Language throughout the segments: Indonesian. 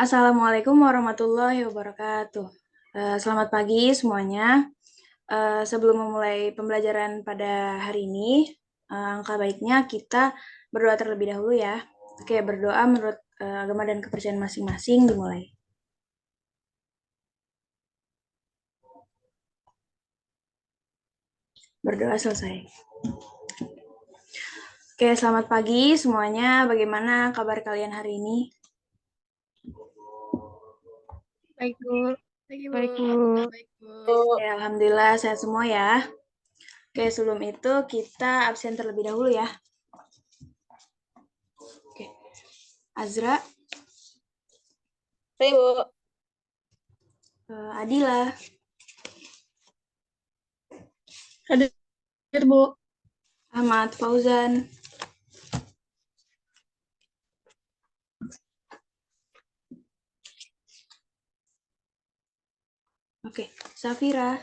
Assalamualaikum warahmatullahi wabarakatuh. Selamat pagi semuanya. Sebelum memulai pembelajaran pada hari ini, angka baiknya kita berdoa terlebih dahulu ya. Oke, berdoa menurut agama dan kepercayaan masing-masing dimulai. Berdoa selesai. Oke, selamat pagi semuanya. Bagaimana kabar kalian hari ini? Baik, Bu. Baik, Bu. Baik, Bu. Baik, Bu. Oke, alhamdulillah sehat semua ya. Oke, sebelum itu kita absen terlebih dahulu ya. Oke, Azra, Baik, Bu. Adila, Hadir, Bu. Ahmad, Fauzan, oke, Safira,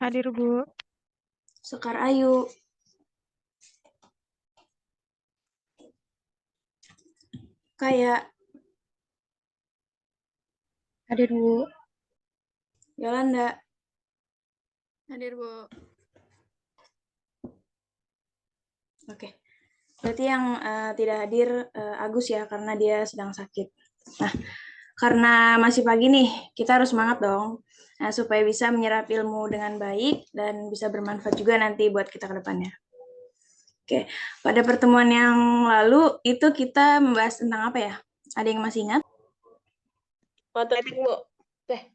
Hadir, Bu. Sekar Ayu, Kaya, Hadir, Bu. Yolanda, Hadir, Bu. oke. Berarti yang tidak hadir Agus ya, karena dia sedang sakit. Nah, karena masih pagi nih, kita harus semangat dong. Nah, supaya bisa menyerap ilmu dengan baik dan bisa bermanfaat juga nanti buat kita ke depannya. Oke, pada pertemuan yang lalu itu kita membahas tentang apa ya? Ada yang masih ingat? Teknik, Bu.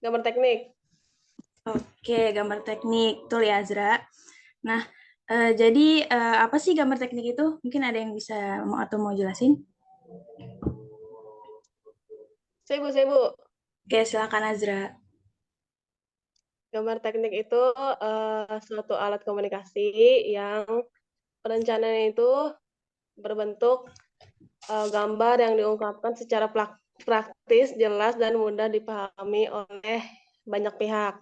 Gambar teknik. Oke, gambar teknik. Betul ya, Azra. Nah, jadi apa sih gambar teknik itu? Mungkin ada yang bisa atau mau jelasin? Saya, Bu. Oke, silakan Azra. Gambar teknik itu suatu alat komunikasi yang perencanaan itu berbentuk gambar yang diungkapkan secara praktis, jelas, dan mudah dipahami oleh banyak pihak.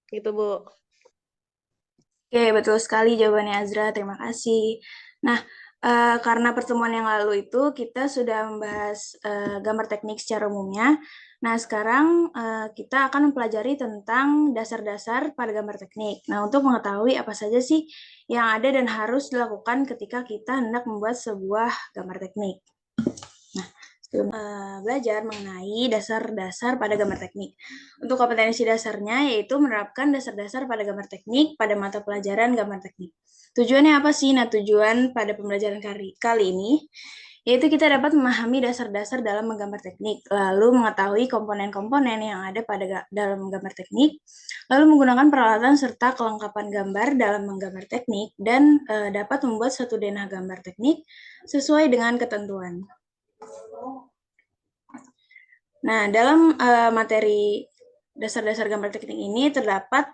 Gitu, Bu. Oke, betul sekali jawabannya Azra. Terima kasih. Nah, karena pertemuan yang lalu itu kita sudah membahas gambar teknik secara umumnya. Nah, sekarang kita akan mempelajari tentang dasar-dasar pada gambar teknik. Nah, untuk mengetahui apa saja sih yang ada dan harus dilakukan ketika kita hendak membuat sebuah gambar teknik. Nah, sebelum belajar mengenai dasar-dasar pada gambar teknik. Untuk kompetensi dasarnya yaitu menerapkan dasar-dasar pada gambar teknik pada mata pelajaran gambar teknik. Tujuannya apa sih? Nah, tujuan pada pembelajaran kali ini yaitu kita dapat memahami dasar-dasar dalam menggambar teknik, lalu mengetahui komponen-komponen yang ada pada dalam menggambar teknik, lalu menggunakan peralatan serta kelengkapan gambar dalam menggambar teknik, dan dapat membuat satu denah gambar teknik sesuai dengan ketentuan. Nah, dalam materi dasar-dasar gambar teknik ini terdapat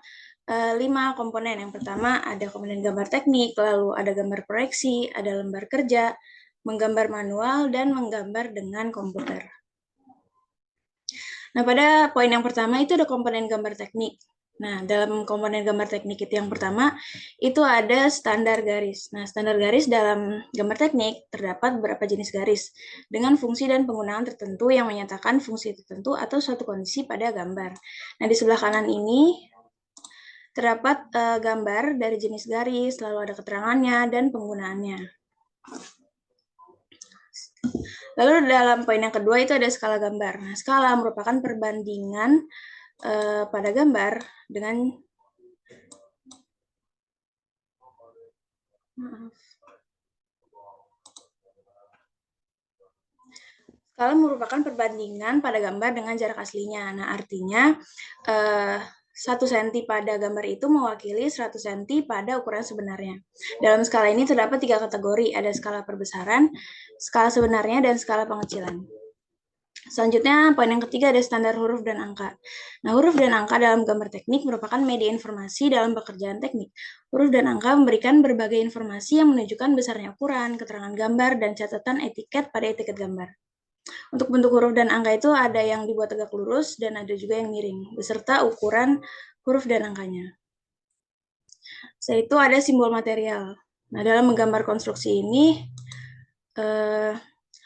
5 komponen. Yang pertama ada komponen gambar teknik, lalu ada gambar proyeksi, ada lembar kerja, menggambar manual, dan menggambar dengan komputer. Nah, pada poin yang pertama itu ada komponen gambar teknik. Nah, dalam komponen gambar teknik itu yang pertama, itu ada standar garis. Nah, standar garis dalam gambar teknik terdapat beberapa jenis garis dengan fungsi dan penggunaan tertentu yang menyatakan fungsi tertentu atau suatu kondisi pada gambar. Nah, di sebelah kanan ini terdapat gambar dari jenis garis, lalu ada keterangannya dan penggunaannya. Lalu dalam poin yang kedua itu ada skala gambar. Nah, skala merupakan perbandingan pada gambar dengan skala merupakan perbandingan pada gambar dengan jarak aslinya. Nah, artinya 1 cm pada gambar itu mewakili 100 cm pada ukuran sebenarnya. Dalam skala ini terdapat 3 kategori, ada skala perbesaran, skala sebenarnya, dan skala pengecilan. Selanjutnya, poin yang ketiga ada standar huruf dan angka. Nah, huruf dan angka dalam gambar teknik merupakan media informasi dalam pekerjaan teknik. Huruf dan angka memberikan berbagai informasi yang menunjukkan besarnya ukuran, keterangan gambar, dan catatan etiket pada etiket gambar. Untuk bentuk huruf dan angka itu ada yang dibuat tegak lurus dan ada juga yang miring, beserta ukuran huruf dan angkanya. Setelah itu ada simbol material. Nah, dalam menggambar konstruksi ini,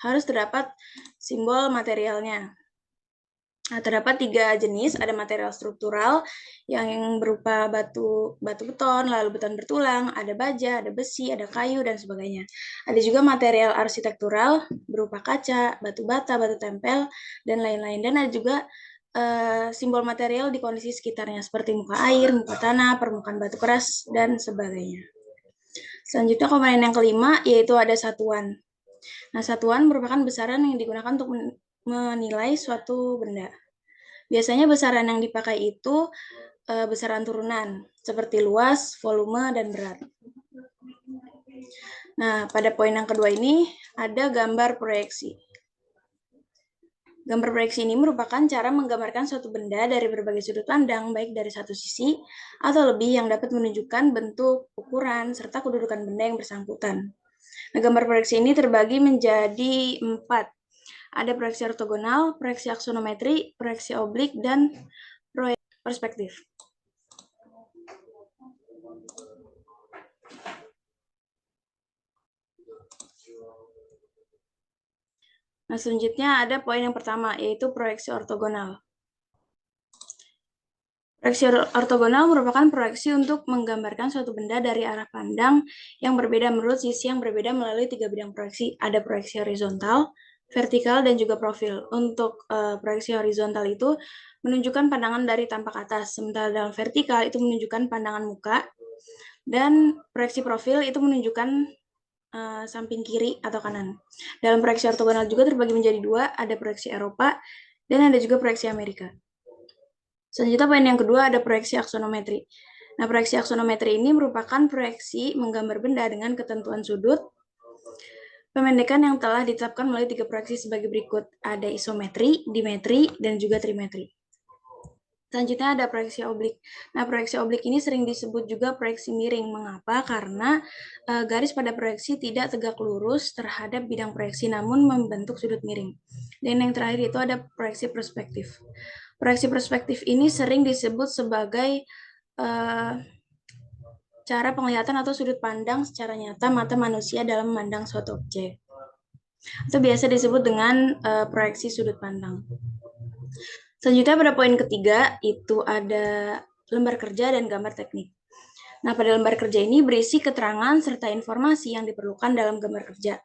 harus terdapat simbol materialnya. Nah, terdapat 3 jenis, ada material struktural yang berupa batu beton, lalu beton bertulang, ada baja, ada besi, ada kayu, dan sebagainya. Ada juga material arsitektural berupa kaca, batu bata, batu tempel, dan lain-lain. Dan ada juga simbol material di kondisi sekitarnya, seperti muka air, muka tanah, permukaan batu keras, dan sebagainya. Selanjutnya komponen yang kelima, yaitu ada satuan. Nah, satuan merupakan besaran yang digunakan untuk menilai suatu benda. Biasanya besaran yang dipakai itu besaran turunan, seperti luas, volume, dan berat. Nah, pada poin yang kedua ini ada gambar proyeksi. Gambar proyeksi ini merupakan cara menggambarkan suatu benda dari berbagai sudut pandang, baik dari satu sisi atau lebih yang dapat menunjukkan bentuk, ukuran, serta kedudukan benda yang bersangkutan. Nah, gambar proyeksi ini terbagi menjadi 4. Ada proyeksi ortogonal, proyeksi aksonometri, proyeksi oblik, dan proyeksi perspektif. Nah, selanjutnya ada poin yang pertama, yaitu proyeksi ortogonal. Proyeksi ortogonal merupakan proyeksi untuk menggambarkan suatu benda dari arah pandang yang berbeda menurut sisi yang berbeda melalui 3 bidang proyeksi. Ada proyeksi horizontal, vertikal, dan juga profil. Untuk proyeksi horizontal itu menunjukkan pandangan dari tampak atas, sementara dalam vertikal itu menunjukkan pandangan muka, dan proyeksi profil itu menunjukkan samping kiri atau kanan. Dalam proyeksi ortogonal juga terbagi menjadi 2, ada proyeksi Eropa, dan ada juga proyeksi Amerika. Selanjutnya poin yang kedua ada proyeksi aksonometri. Nah, proyeksi aksonometri ini merupakan proyeksi menggambar benda dengan ketentuan sudut, pemendekan yang telah ditetapkan melalui 3 proyeksi sebagai berikut. Ada isometri, dimetri, dan juga trimetri. Selanjutnya ada proyeksi oblik. Nah, proyeksi oblik ini sering disebut juga proyeksi miring. Mengapa? Karena garis pada proyeksi tidak tegak lurus terhadap bidang proyeksi, namun membentuk sudut miring. Dan yang terakhir itu ada proyeksi perspektif. Proyeksi perspektif ini sering disebut sebagai cara penglihatan atau sudut pandang secara nyata mata manusia dalam memandang suatu objek. Itu biasa disebut dengan proyeksi sudut pandang. Selanjutnya pada poin ketiga itu ada lembar kerja dan gambar teknik. Nah, pada lembar kerja ini berisi keterangan serta informasi yang diperlukan dalam gambar kerja.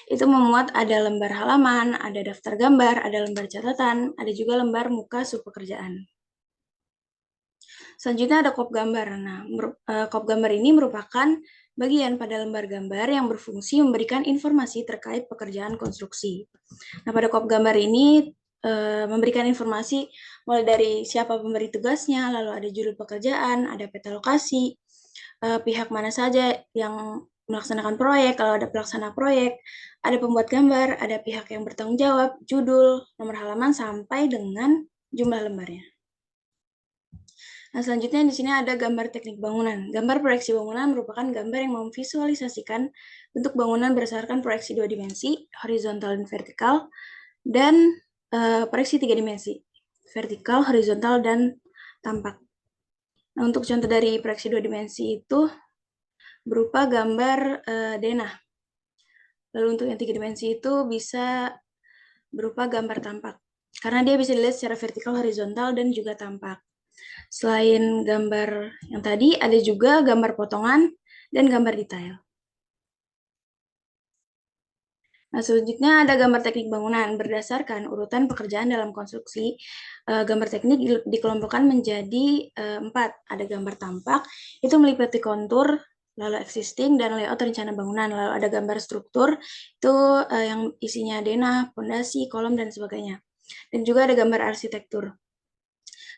Itu memuat ada lembar halaman, ada daftar gambar, ada lembar catatan, ada juga lembar muka subpekerjaan. Selanjutnya ada kop gambar. Nah, kop gambar ini merupakan bagian pada lembar gambar yang berfungsi memberikan informasi terkait pekerjaan konstruksi. Nah, pada kop gambar ini memberikan informasi mulai dari siapa pemberi tugasnya, lalu ada judul pekerjaan, ada peta lokasi, pihak mana saja yang melaksanakan proyek, kalau ada pelaksana proyek, ada pembuat gambar, ada pihak yang bertanggung jawab, judul, nomor halaman, sampai dengan jumlah lembarnya. Nah, selanjutnya di sini ada gambar teknik bangunan. Gambar proyeksi bangunan merupakan gambar yang memvisualisasikan bentuk bangunan berdasarkan proyeksi 2 dimensi, horizontal dan vertikal, dan proyeksi 3 dimensi, vertikal, horizontal, dan tampak. Nah, untuk contoh dari proyeksi 2 dimensi itu berupa gambar denah. Lalu untuk yang 3 dimensi itu bisa berupa gambar tampak, karena dia bisa dilihat secara vertikal, horizontal, dan juga tampak. Selain gambar yang tadi, ada juga gambar potongan dan gambar detail. Nah, selanjutnya ada gambar teknik bangunan. Berdasarkan urutan pekerjaan dalam konstruksi, gambar teknik dikelompokkan menjadi 4. Ada gambar tampak, itu meliputi kontur, lalu existing, dan layout rencana bangunan. Lalu ada gambar struktur, itu yang isinya denah, fondasi, kolom, dan sebagainya. Dan juga ada gambar arsitektur,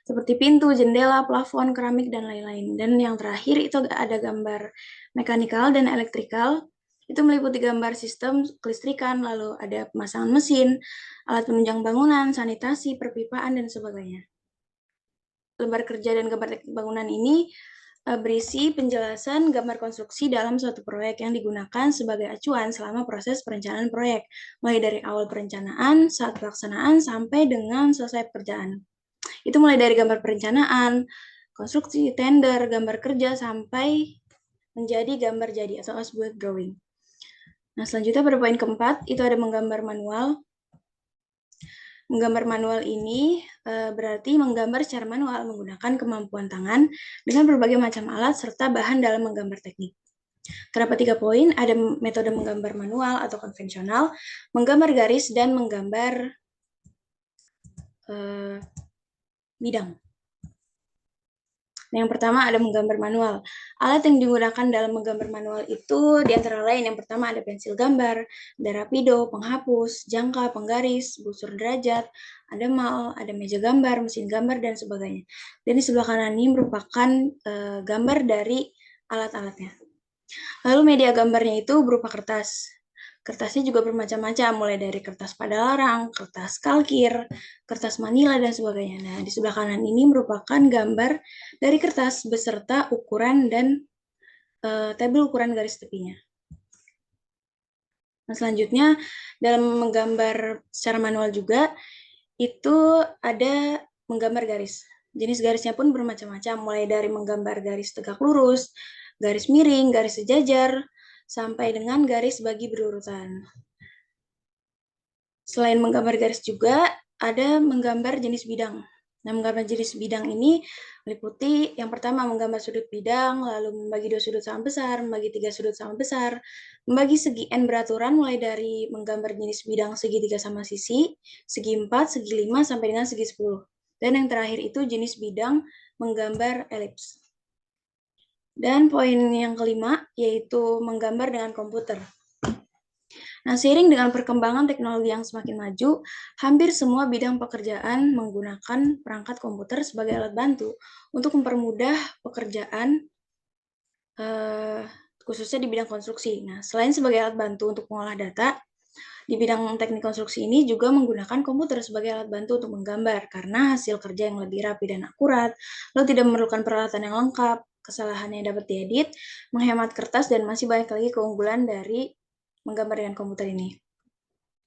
seperti pintu, jendela, plafon, keramik, dan lain-lain. Dan yang terakhir itu ada gambar mekanikal dan elektrikal, itu meliputi gambar sistem kelistrikan, lalu ada pemasangan mesin, alat penunjang bangunan, sanitasi, perpipaan, dan sebagainya. Lembar kerja dan gambar teknik bangunan ini berisi penjelasan gambar konstruksi dalam suatu proyek yang digunakan sebagai acuan selama proses perencanaan proyek, mulai dari awal perencanaan, saat pelaksanaan, sampai dengan selesai pekerjaan. Itu mulai dari gambar perencanaan, konstruksi, tender, gambar kerja, sampai menjadi gambar jadi atau as-built drawing. Nah, selanjutnya pada poin keempat, itu ada menggambar manual. Menggambar manual ini berarti menggambar secara manual menggunakan kemampuan tangan dengan berbagai macam alat serta bahan dalam menggambar teknik. Kenapa 3 poin? Ada metode menggambar manual atau konvensional, menggambar garis, dan menggambar bidang. Nah, yang pertama ada menggambar manual. Alat yang digunakan dalam menggambar manual itu diantara lain yang pertama ada pensil gambar, ada rapido, penghapus, jangka, penggaris, busur derajat, ada mal, ada meja gambar, mesin gambar, dan sebagainya. Dan di sebelah kanan ini merupakan gambar dari alat-alatnya. Lalu media gambarnya itu berupa kertas. Kertasnya juga bermacam-macam, mulai dari kertas pada larang, kertas kalkir, kertas manila, dan sebagainya. Nah, di sebelah kanan ini merupakan gambar dari kertas beserta ukuran dan tabel ukuran garis tepinya. Nah, selanjutnya, dalam menggambar secara manual juga, itu ada menggambar garis. Jenis garisnya pun bermacam-macam, mulai dari menggambar garis tegak lurus, garis miring, garis sejajar, sampai dengan garis bagi berurutan. Selain menggambar garis juga, ada menggambar jenis bidang. Nah, menggambar jenis bidang ini meliputi yang pertama menggambar sudut bidang, lalu membagi 2 sudut sama besar, membagi 3 sudut sama besar, membagi segi N beraturan mulai dari menggambar jenis bidang segi 3 sama sisi, segi 4, segi 5, sampai dengan segi 10. Dan yang terakhir itu jenis bidang menggambar elips. Dan poin yang kelima, yaitu menggambar dengan komputer. Nah, seiring dengan perkembangan teknologi yang semakin maju, hampir semua bidang pekerjaan menggunakan perangkat komputer sebagai alat bantu untuk mempermudah pekerjaan, khususnya di bidang konstruksi. Nah, selain sebagai alat bantu untuk mengolah data, di bidang teknik konstruksi ini juga menggunakan komputer sebagai alat bantu untuk menggambar, karena hasil kerja yang lebih rapi dan akurat, lalu tidak memerlukan peralatan yang lengkap, kesalahannya dapat diedit, menghemat kertas, dan masih banyak lagi keunggulan dari menggambar dengan komputer ini.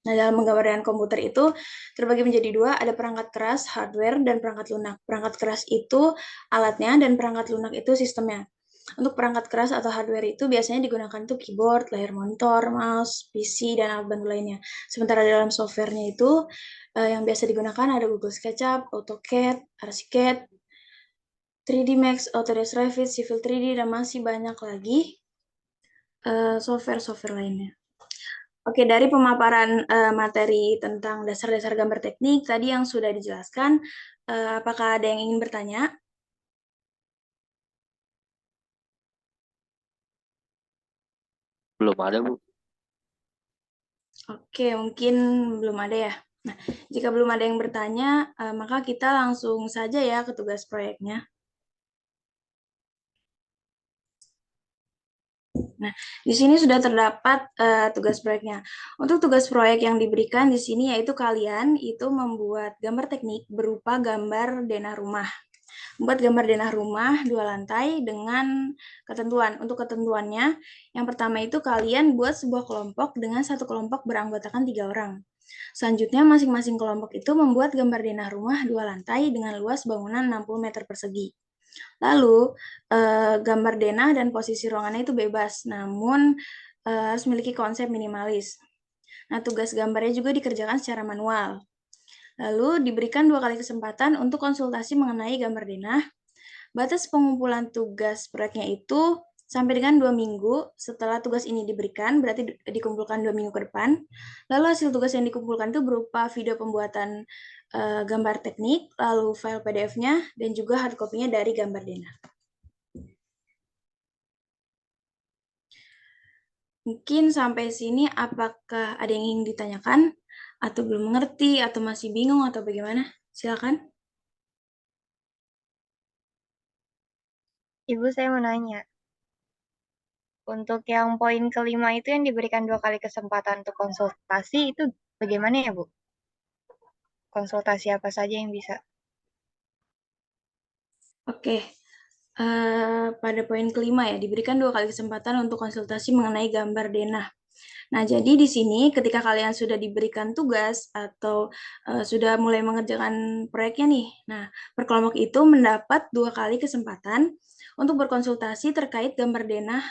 Nah, dalam menggambar dengan komputer itu terbagi menjadi 2, ada perangkat keras, hardware, dan perangkat lunak. Perangkat keras itu alatnya, dan perangkat lunak itu sistemnya. Untuk perangkat keras atau hardware itu biasanya digunakan untuk keyboard, layar monitor, mouse, PC, dan alat bantu lainnya. Sementara dalam softwarenya itu yang biasa digunakan ada Google SketchUp, AutoCAD, Archicad, 3D Max, Autodesk Revit, Civil 3D, dan masih banyak lagi software-software lainnya. Oke, dari pemaparan materi tentang dasar-dasar gambar teknik tadi yang sudah dijelaskan, apakah ada yang ingin bertanya? Belum ada, Bu. Oke, mungkin belum ada ya. Nah, jika belum ada yang bertanya, maka kita langsung saja ya ke tugas proyeknya. Nah, di sini sudah terdapat tugas proyeknya. Untuk tugas proyek yang diberikan di sini yaitu kalian itu membuat gambar teknik berupa gambar denah rumah. Membuat gambar denah rumah 2 lantai dengan ketentuan. Untuk ketentuannya, yang pertama itu kalian buat sebuah kelompok dengan satu kelompok beranggotakan 3 orang. Selanjutnya, masing-masing kelompok itu membuat gambar denah rumah 2 lantai dengan luas bangunan 60 meter persegi. Lalu, gambar denah dan posisi ruangannya itu bebas, namun harus memiliki konsep minimalis. Nah, tugas gambarnya juga dikerjakan secara manual. Lalu, diberikan 2 kali kesempatan untuk konsultasi mengenai gambar denah. Batas pengumpulan tugas proyeknya itu sampai dengan 2 minggu setelah tugas ini diberikan, berarti dikumpulkan 2 minggu ke depan. Lalu hasil tugas yang dikumpulkan itu berupa video pembuatan gambar teknik, lalu file PDF-nya, dan juga hard copy-nya dari gambar denah. Mungkin sampai sini apakah ada yang ingin ditanyakan? Atau belum mengerti, atau masih bingung, atau bagaimana? Silakan. Ibu, saya mau nanya. Untuk yang poin kelima itu yang diberikan 2 kali kesempatan untuk konsultasi, itu bagaimana ya, Bu? Konsultasi apa saja yang bisa? Oke, pada poin kelima ya, diberikan 2 kali kesempatan untuk konsultasi mengenai gambar denah. Nah, jadi di sini ketika kalian sudah diberikan tugas atau sudah mulai mengerjakan proyeknya nih, nah, per kelompok itu mendapat 2 kali kesempatan untuk berkonsultasi terkait gambar denah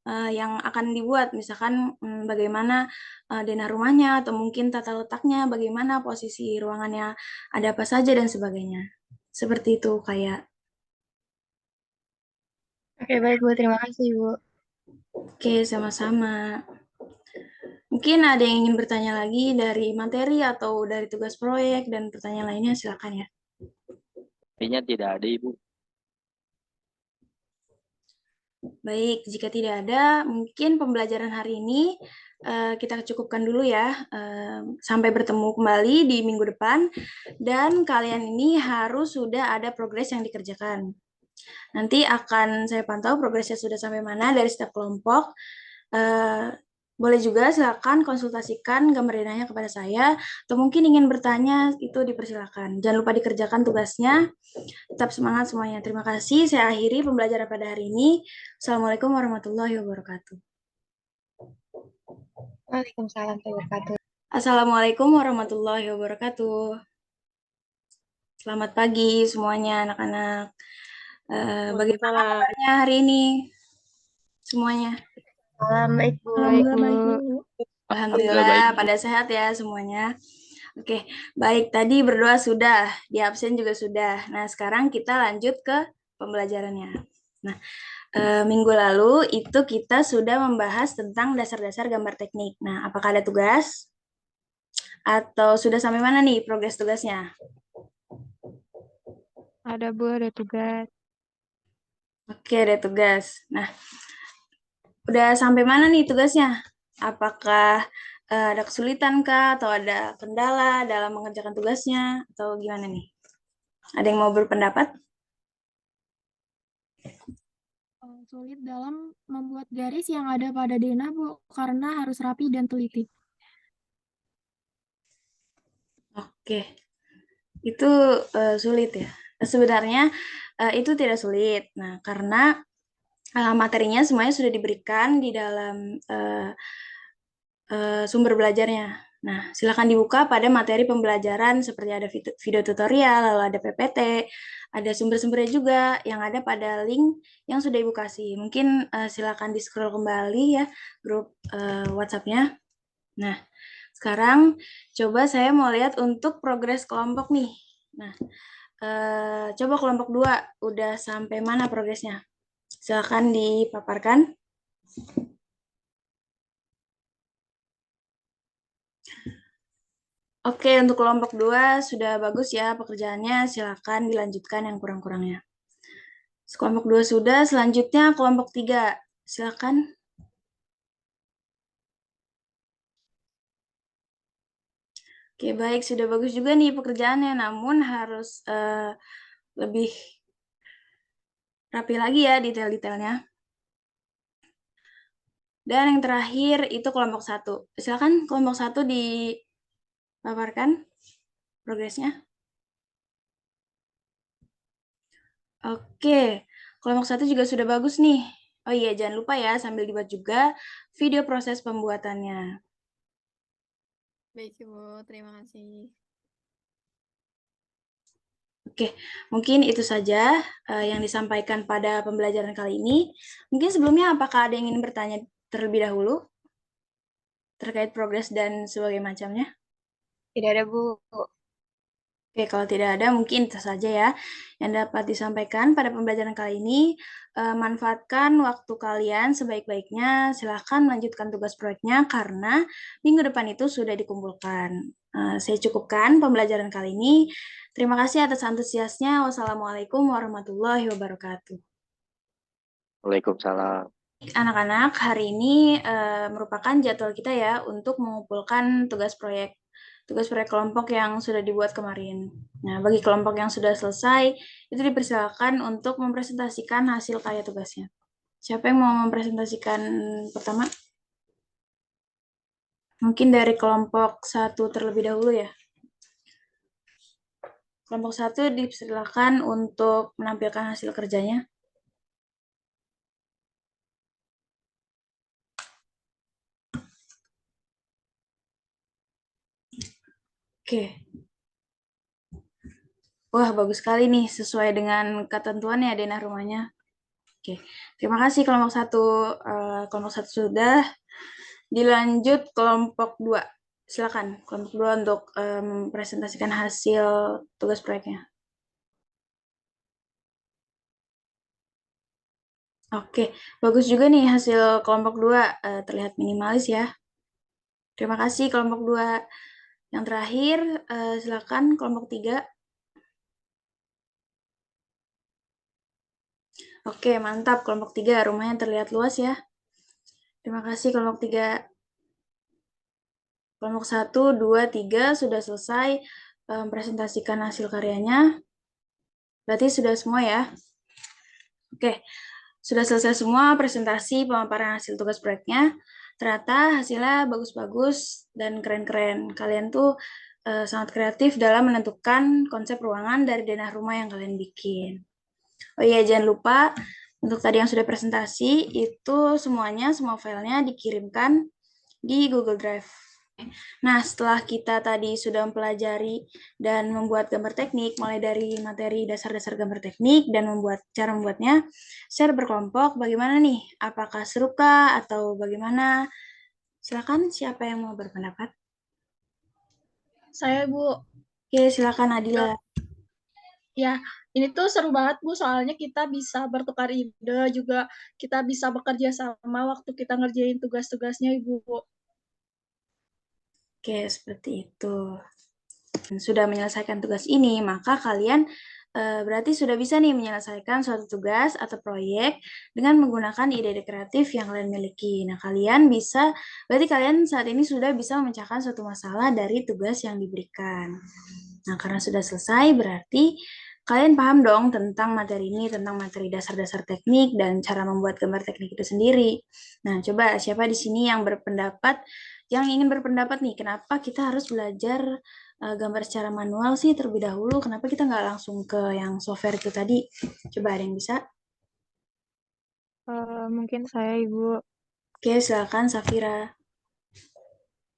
yang akan dibuat, misalkan bagaimana denah rumahnya, atau mungkin tata letaknya, bagaimana posisi ruangannya, ada apa saja, dan sebagainya. Seperti itu, kayak. Oke, baik Bu. Terima kasih, Bu. Oke, sama-sama. Mungkin ada yang ingin bertanya lagi dari materi atau dari tugas proyek dan pertanyaan lainnya, silakan ya. Sepertinya tidak ada, Ibu. Baik, jika tidak ada, mungkin pembelajaran hari ini kita cukupkan dulu ya. Sampai bertemu kembali di minggu depan. Dan kalian ini harus sudah ada progres yang dikerjakan. Nanti akan saya pantau progresnya sudah sampai mana dari setiap kelompok. Boleh juga silakan konsultasikan gambar denahnya kepada saya, atau mungkin ingin bertanya, itu dipersilakan. Jangan lupa dikerjakan tugasnya. Tetap semangat semuanya. Terima kasih. Saya akhiri pembelajaran pada hari ini. Assalamualaikum warahmatullahi wabarakatuh. Waalaikumsalam warahmatullahi wabarakatuh. Assalamualaikum warahmatullahi wabarakatuh. Selamat pagi semuanya anak-anak. Bagaimana Waalaikumsalam. kabarnya hari ini semuanya? Salam baik, Bu. Alhamdulillah baik, Bu. Alhamdulillah baik, Bu. pada sehat ya semuanya. Oke, baik, tadi berdoa sudah, di absen juga sudah. Nah, sekarang kita lanjut ke pembelajarannya. Nah, minggu lalu itu kita sudah membahas tentang dasar-dasar gambar teknik. Nah, apakah ada tugas? Atau sudah sampai mana nih progres tugasnya? Ada, Bu, ada tugas. Oke, ada tugas. Nah, udah sampai mana nih tugasnya? Apakah ada kesulitan kah? Atau ada kendala dalam mengerjakan tugasnya? Atau gimana nih? Ada yang mau berpendapat? Sulit dalam membuat garis yang ada pada denah, Bu, karena harus rapi dan teliti. Oke, itu sulit ya. Sebenarnya itu tidak sulit. Nah, karena materinya semuanya sudah diberikan di dalam sumber belajarnya. Nah, silakan dibuka pada materi pembelajaran seperti ada video tutorial, lalu ada PPT, ada sumber-sumbernya juga yang ada pada link yang sudah Ibu kasih. Mungkin silakan di-scroll kembali ya grup WhatsApp-nya. Nah, sekarang coba saya mau lihat untuk progres kelompok nih. Nah, coba kelompok 2 udah sampai mana progresnya? Silakan dipaparkan. Oke, untuk kelompok 2 sudah bagus ya pekerjaannya, silakan dilanjutkan yang kurang-kurangnya. Kelompok 2 sudah, selanjutnya kelompok 3. Silakan. Oke, baik, sudah bagus juga nih pekerjaannya, namun harus lebih rapi lagi ya detail-detailnya. Dan yang terakhir itu kelompok 1. Silakan kelompok 1 dipaparkan progresnya. Oke, kelompok 1 juga sudah bagus nih. Oh iya, jangan lupa ya sambil dibuat juga video proses pembuatannya. Baik, Bu. Terima kasih. Oke, mungkin itu saja yang disampaikan pada pembelajaran kali ini. Mungkin sebelumnya apakah ada yang ingin bertanya terlebih dahulu terkait progres dan sebagainya macamnya? Tidak ada, Bu. Oke, kalau tidak ada mungkin itu saja ya yang dapat disampaikan pada pembelajaran kali ini. Manfaatkan waktu kalian sebaik-baiknya. Silahkan melanjutkan tugas proyeknya karena minggu depan itu sudah dikumpulkan. Saya cukupkan pembelajaran kali ini. Terima kasih atas antusiasnya. Wassalamualaikum warahmatullahi wabarakatuh. Waalaikumsalam. Anak-anak, hari ini merupakan jadwal kita ya untuk mengumpulkan tugas proyek kelompok yang sudah dibuat kemarin. Nah, bagi kelompok yang sudah selesai, itu dipersilakan untuk mempresentasikan hasil karya tugasnya. Siapa yang mau mempresentasikan pertama? Mungkin dari kelompok 1 terlebih dahulu ya. Kelompok 1 dipersilakan untuk menampilkan hasil kerjanya. Oke. Wah, bagus sekali nih, sesuai dengan ketentuan ya denah rumahnya. Oke, terima kasih kelompok 1. Kelompok 1 sudah. Dilanjut kelompok 2. Silakan kelompok 2 untuk mempresentasikan hasil tugas proyeknya. Oke, bagus juga nih hasil kelompok 2, terlihat minimalis ya. Terima kasih kelompok 2. Yang terakhir, silakan kelompok 3. Oke, mantap kelompok 3. Rumahnya terlihat luas ya. Terima kasih kelompok 3. Kelompok 1, 2, 3 sudah selesai presentasikan hasil karyanya. Berarti sudah semua ya. Oke, sudah selesai semua presentasi pemaparan hasil tugas proyeknya. Ternyata hasilnya bagus-bagus dan keren-keren. Kalian tuh sangat kreatif dalam menentukan konsep ruangan dari denah rumah yang kalian bikin. Oh iya, jangan lupa untuk tadi yang sudah presentasi, itu semuanya, semua filenya dikirimkan di Google Drive. Nah, setelah kita tadi sudah mempelajari dan membuat gambar teknik, mulai dari materi dasar-dasar gambar teknik dan cara membuatnya, share berkelompok, bagaimana nih? Apakah seru kah atau bagaimana? Silakan, siapa yang mau berpendapat? Saya, Bu. Oke, silakan Adila. Ya, ini tuh seru banget, Bu, soalnya kita bisa bertukar ide, juga kita bisa bekerja sama waktu kita ngerjain tugas-tugasnya, Ibu. Oke, seperti itu. Sudah menyelesaikan tugas ini, maka kalian berarti sudah bisa nih menyelesaikan suatu tugas atau proyek dengan menggunakan ide-ide kreatif yang kalian miliki. Nah, berarti kalian saat ini sudah bisa memecahkan suatu masalah dari tugas yang diberikan. Nah, karena sudah selesai, berarti kalian paham dong tentang materi ini, tentang materi dasar-dasar teknik dan cara membuat gambar teknik itu sendiri. Nah, coba siapa di sini yang ingin berpendapat nih, kenapa kita harus belajar gambar secara manual sih terlebih dahulu? Kenapa kita nggak langsung ke yang software itu tadi? Coba ada yang bisa? Mungkin saya, Ibu, Oke, silakan Safira.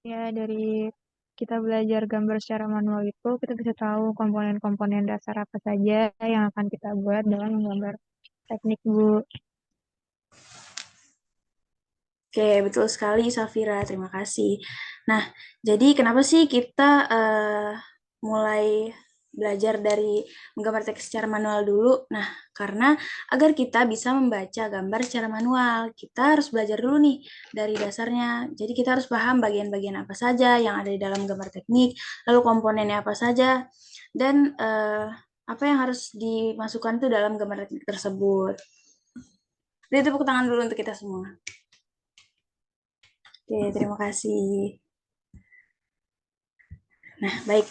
ya dari kita belajar gambar secara manual itu, kita bisa tahu komponen-komponen dasar apa saja yang akan kita buat dalam menggambar teknik, Bu. Oke, betul sekali Safira, terima kasih. Nah, jadi kenapa sih kita mulai belajar dari menggambar teks secara manual dulu? Nah, karena agar kita bisa membaca gambar secara manual, kita harus belajar dulu nih dari dasarnya. Jadi kita harus paham bagian-bagian apa saja yang ada di dalam gambar teknik, lalu komponennya apa saja, dan apa yang harus dimasukkan tuh dalam gambar teknik tersebut. Jadi tepuk tangan dulu untuk kita semua. Oke, terima kasih. Nah, baik.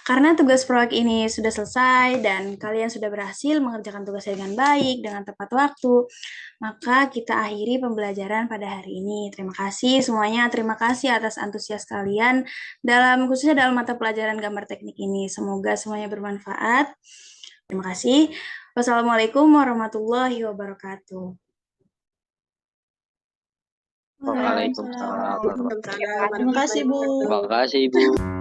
Karena tugas proyek ini sudah selesai dan kalian sudah berhasil mengerjakan tugasnya dengan baik, dengan tepat waktu, maka kita akhiri pembelajaran pada hari ini. Terima kasih semuanya. Terima kasih atas antusias kalian khususnya dalam mata pelajaran gambar teknik ini. Semoga semuanya bermanfaat. Terima kasih. Wassalamualaikum warahmatullahi wabarakatuh. Waalaikumsalam. Terima kasih, Bu. Terima kasih, Ibu.